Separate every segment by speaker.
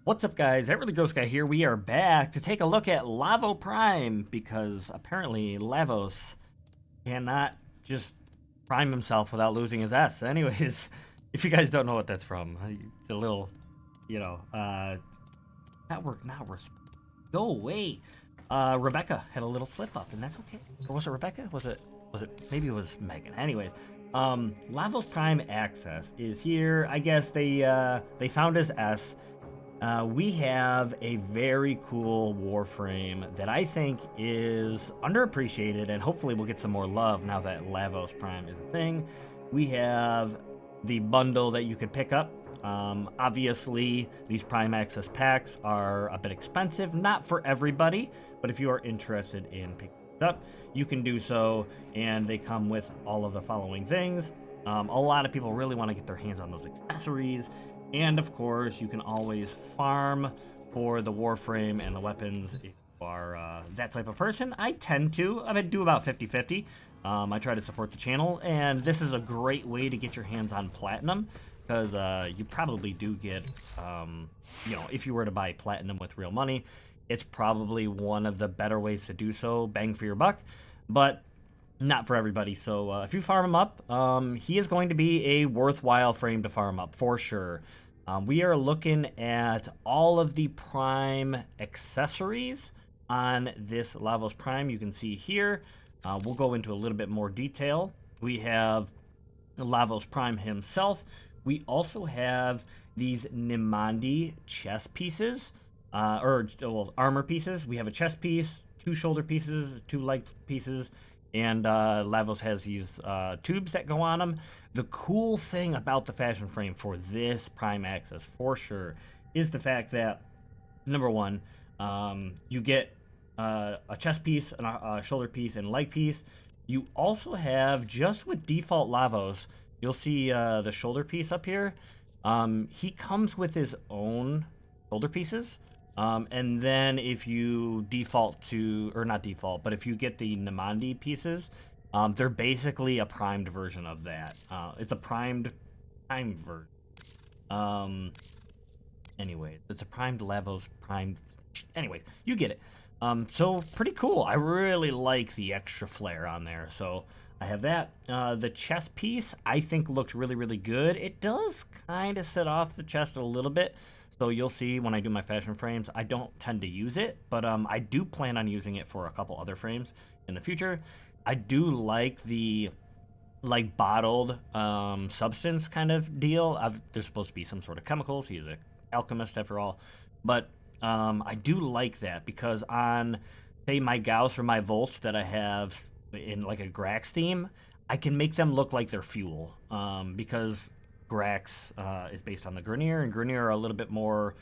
Speaker 1: What's up, guys? That Really Gross Guy here. We are back to take a look at Lavo Prime because apparently Lavos cannot just prime himself without losing his S. Anyways, if you guys don't know what that's from, it's a little, you know, not go away. Rebecca had a little slip up, and that's okay. Or was it Rebecca? Maybe it was Megan. Anyways, Lavos Prime Access is here. I guess they found his S. We have a very cool Warframe that I think is underappreciated, and hopefully we'll get some more love now that Lavos Prime is a thing. We have the bundle that you could pick up. Obviously, these Prime Access packs are a bit expensive, not for everybody, but if you are interested in picking it up, you can do so, and they come with all of the following things. A lot of people really want to get their hands on those accessories. And of course, you can always farm for the Warframe and the weapons if you are that type of person. I tend to. I do about 50-50. I try to support the channel, and this is a great way to get your hands on Platinum, because you probably do get, if you were to buy Platinum with real money, it's probably one of the better ways to do so, bang for your buck. But not for everybody. So if you farm him up, he is going to be a worthwhile frame to farm up for sure. We are looking at all of the Prime accessories on this Lavos Prime. You can see here. We'll go into a little bit more detail. We have Lavos Prime himself. We also have these Nimandi chest pieces, armor pieces. We have a chest piece, 2 shoulder pieces, 2 leg pieces, and Lavos has these tubes that go on them. The cool thing about the fashion frame for this Prime Access, for sure, is the fact that, number one, you get a chest piece, a shoulder piece, and leg piece. You also have, just with default Lavos, you'll see the shoulder piece up here. He comes with his own shoulder pieces. And then if you default to, or not default, but if you get the Nimandi pieces, they're basically a primed version of that. It's a primed version. Anyway, it's a primed Lavos primed. Anyway, you get it. So pretty cool. I really like the extra flare on there. So I have that. The chest piece I think looks really, really good. It does kind of set off the chest a little bit. So you'll see when I do my fashion frames, I don't tend to use it, but I do plan on using it for a couple other frames in the future. I do like the bottled substance kind of deal. There's supposed to be some sort of chemicals. He's an alchemist after all, but I do like that because on, say, my Gauss or my Volts that I have in like a Grax theme, I can make them look like they're fuel because Grax is based on the Grenier, and Grenier are a little bit more,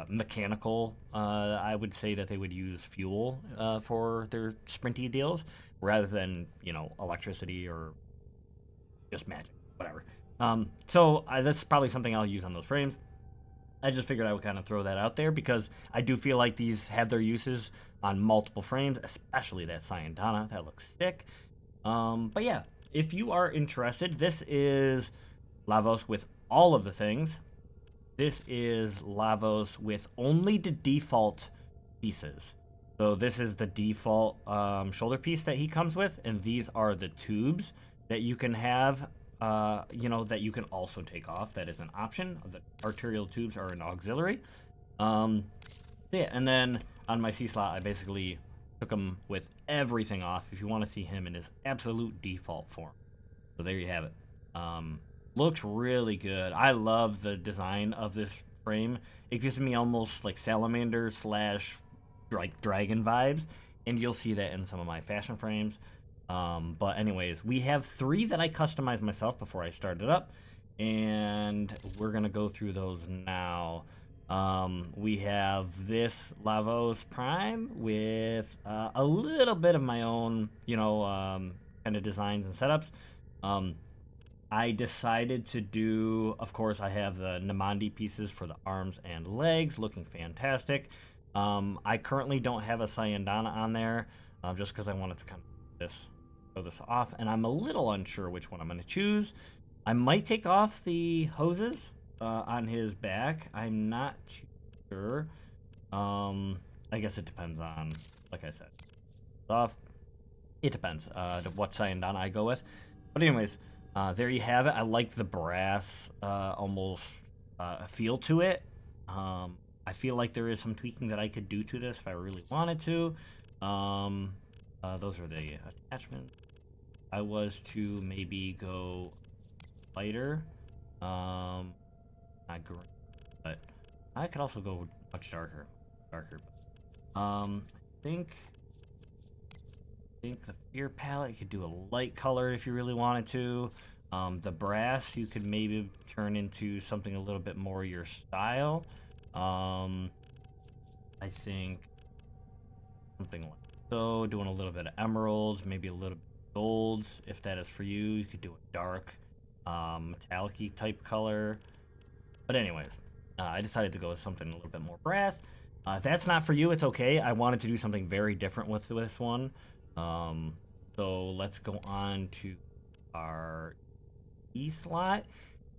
Speaker 1: mechanical. I would say that they would use fuel for their sprinty deals rather than, electricity or just magic, whatever. So that's probably something I'll use on those frames. I just figured I would kind of throw that out there because I do feel like these have their uses on multiple frames, especially that Sayandana. That looks sick. But yeah. If you are interested, this is Lavos with all of the things. This is Lavos with only the default pieces. So this is the default shoulder piece that he comes with, and these are the tubes that you can have, that you can also take off. That is an option. The arterial tubes are an auxiliary. Yeah, and then on my C slot, I basically took him with everything off if you want to see him in his absolute default form. So there you have it. Looks really good. I love the design of this frame. It gives me almost like salamander / like dragon vibes, and you'll see that in some of my fashion frames. But anyways, we have 3 that I customized myself before I started up, and we're gonna go through those now. We have this Lavos Prime with a little bit of my own, kind of designs and setups. I decided to do, of course, I have the Nimandi pieces for the arms and legs, looking fantastic. I currently don't have a Sayandana on there, just because I wanted to kind of throw this off, and I'm a little unsure which one I'm going to choose. I might take off the hoses on his back. I'm not too sure. I guess it depends on, like I said, off. It depends what Sayandana I go with. But anyways, there you have it. I like the brass almost feel to it. I feel like there is some tweaking that I could do to this if I really wanted to. Those are the attachments. I was to maybe go lighter, not green, but I could also go much darker. I think the fear palette, you could do a light color if you really wanted to. The brass, you could maybe turn into something a little bit more your style. I think something like so, doing a little bit of emeralds, maybe a little bit of golds, if that is for you. You could do a dark, metallic-y type color. But anyways, I decided to go with something a little bit more brass. If that's not for you, it's okay. I wanted to do something very different with this one. So let's go on to our E slot.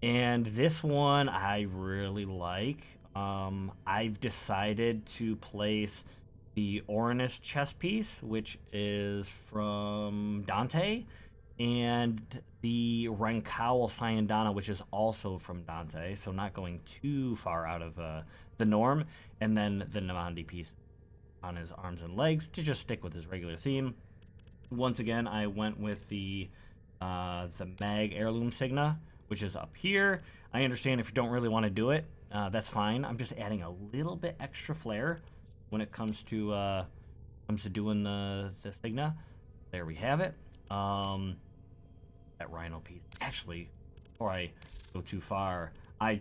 Speaker 1: And this one I really like. I've decided to place the Orinus chess piece, which is from Dante, and the Renkawl Sayandana, which is also from Dante, so not going too far out of the norm, and then the Namandi piece on his arms and legs to just stick with his regular theme. Once again, I went with the Mag Heirloom Signa, which is up here. I understand if you don't really want to do it, that's fine. I'm just adding a little bit extra flair when it comes to doing the Signa. There we have it. That rhino piece. Actually, before I go too far, I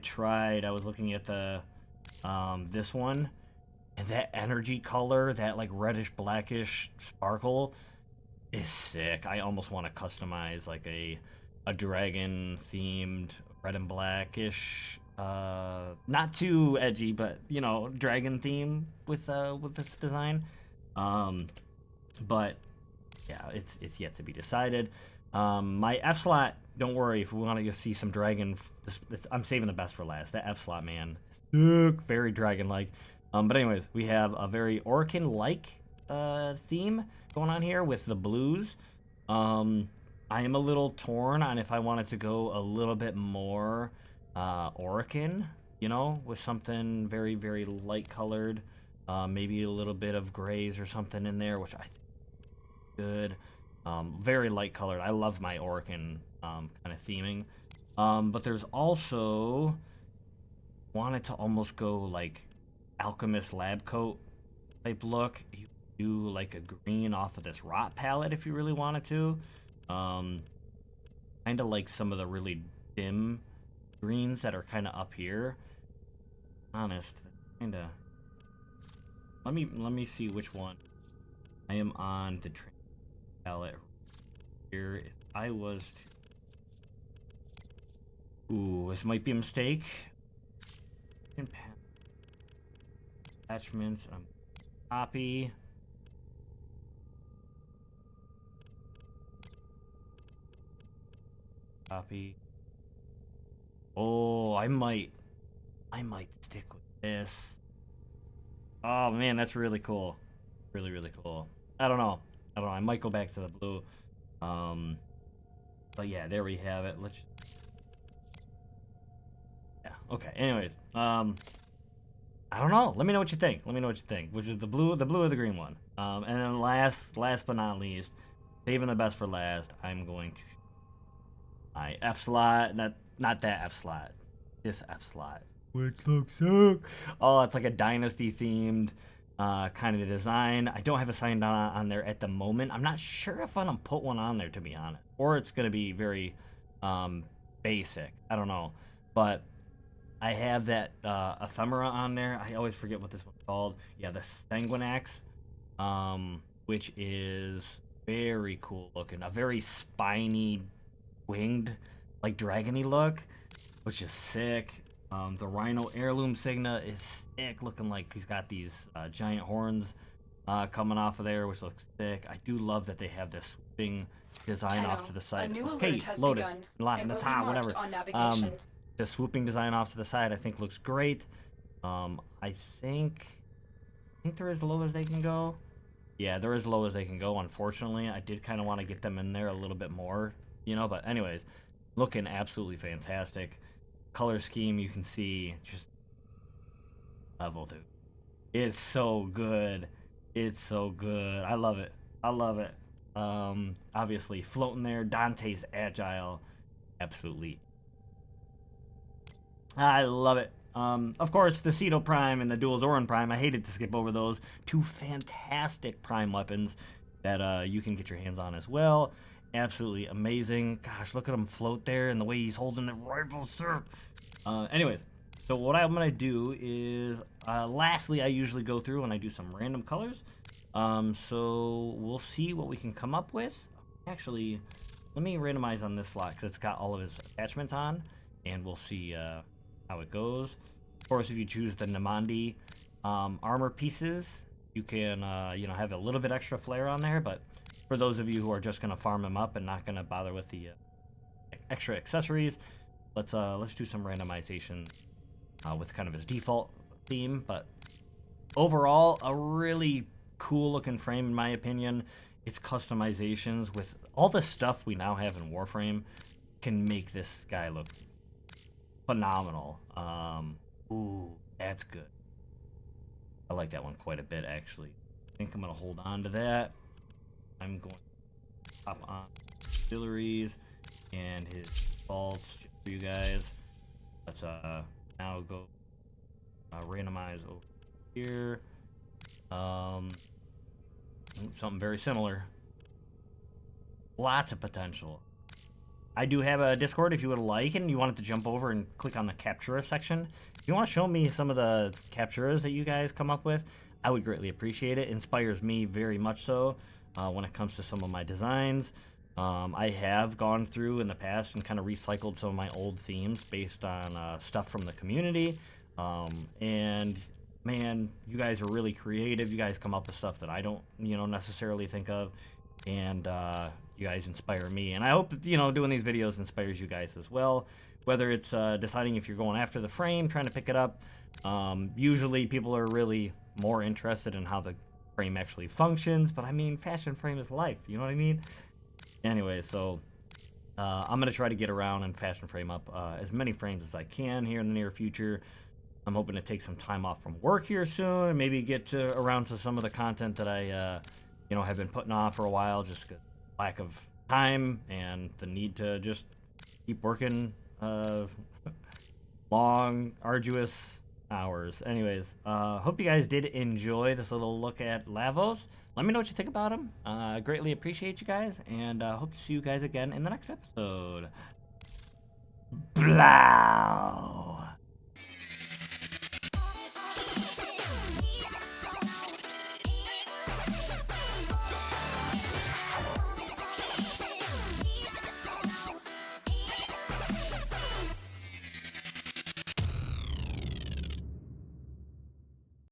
Speaker 1: was looking at the this one, and that energy color, that like reddish blackish sparkle, is sick. I almost want to customize like a dragon themed red and blackish, not too edgy, but you know, dragon theme with this design. But yeah, it's yet to be decided. My F slot, don't worry if we want to see some dragon. I'm saving the best for last. That F slot, man, sick, very dragon like. But anyways, we have a very Orkin like theme going on here with the blues. I am a little torn on if I wanted to go a little bit more Orkin, you know, with something very, very light colored. Maybe a little bit of grays or something in there, which I think is good. Very light colored. I love my Orkin kind of theming. But there's also wanted to almost go like alchemist lab coat type look. You do like a green off of this rot palette if you really wanted to. Kind of like some of the really dim greens that are kind of up here. Honest, kind of. Let me see which one. I am on the palette here. If I was to... Ooh, this might be a mistake. Attachments. Copy. Copy. Oh, I might stick with this. Oh man, that's really cool. Really, really cool. I don't know. I might go back to the blue. But yeah, there we have it. Yeah. Okay. Anyways, I don't know. Let me know what you think. Which is the blue or the green one? And then last but not least, saving the best for last, I'm going to my F slot. Not that F slot. This F slot, which looks sick. Oh, it's like a dynasty themed kind of design. I don't have a sign on there at the moment. I'm not sure if I'm gonna put one on there, to be honest, or it's gonna be very basic. I don't know, but I have that ephemera on there. I always forget what this one's called. Yeah, the Sanguinax, which is very cool looking. A very spiny, winged, like dragony look, which is sick. The Rhino Heirloom Signa is sick, looking like he's got these giant horns coming off of there, which looks sick. I do love that they have this swooping design off to the side.
Speaker 2: A new
Speaker 1: Okay,
Speaker 2: alert has
Speaker 1: Lotus,
Speaker 2: begun.
Speaker 1: lock in the top, whatever.
Speaker 2: On navigation.
Speaker 1: the swooping design off to the side, I think looks great. I think they're as low as they can go. Yeah, they're as low as they can go. Unfortunately, I did kind of want to get them in there a little bit more, you know. But anyways, looking absolutely fantastic. Color scheme, you can see just level, dude. It's so good. It's so good. I love it. I love it. Obviously floating there. Dante's agile. Absolutely. I love it. Of course, the Ceto Prime and the Dual Zoran Prime. I hated to skip over those two fantastic Prime weapons that you can get your hands on as well. Absolutely amazing. Gosh, look at him float there and the way he's holding the rifle, sir. Anyways, so what I'm gonna do is, lastly, I usually go through and I do some random colors. So we'll see what we can come up with. Actually, let me randomize on this slot because it's got all of his attachments on, and we'll see how it goes. Of course, if you choose the Namandi armor pieces, you can you know, have a little bit extra flair on there. But for those of you who are just gonna farm him up and not gonna bother with the extra accessories, let's do some randomization with kind of his default theme. But overall, a really cool looking frame in my opinion. Its customizations with all the stuff we now have in Warframe can make this guy look phenomenal. Ooh, that's good. I like that one quite a bit, actually. I think I'm gonna hold on to that. I'm going to pop on auxiliaries and his faults for you guys. Let's now go randomize over here. Something very similar. Lots of potential. I do have a Discord if you would like, and you wanted to jump over and click on the Captura section. If you want to show me some of the Capturas that you guys come up with, I would greatly appreciate it. It inspires me very much so when it comes to some of my designs. I have gone through in the past and kind of recycled some of my old themes based on stuff from the community. And man, you guys are really creative. You guys come up with stuff that I don't, you know, necessarily think of. And you guys inspire me, and I hope, you know, doing these videos inspires you guys as well, whether it's deciding if you're going after the frame, trying to pick it up. Usually people are really more interested in how the frame actually functions, but I mean, fashion frame is life, you know what I mean? Anyway, so I'm gonna try to get around and fashion frame up as many frames as I can here in the near future. I'm hoping to take some time off from work here soon and maybe get around to some of the content that I you know, have been putting off for a while, just lack of time and the need to just keep working long, arduous hours. Anyways, hope you guys did enjoy this little look at Lavos. Let me know what you think about him. I greatly appreciate you guys, and hope to see you guys again in the next episode. Blow!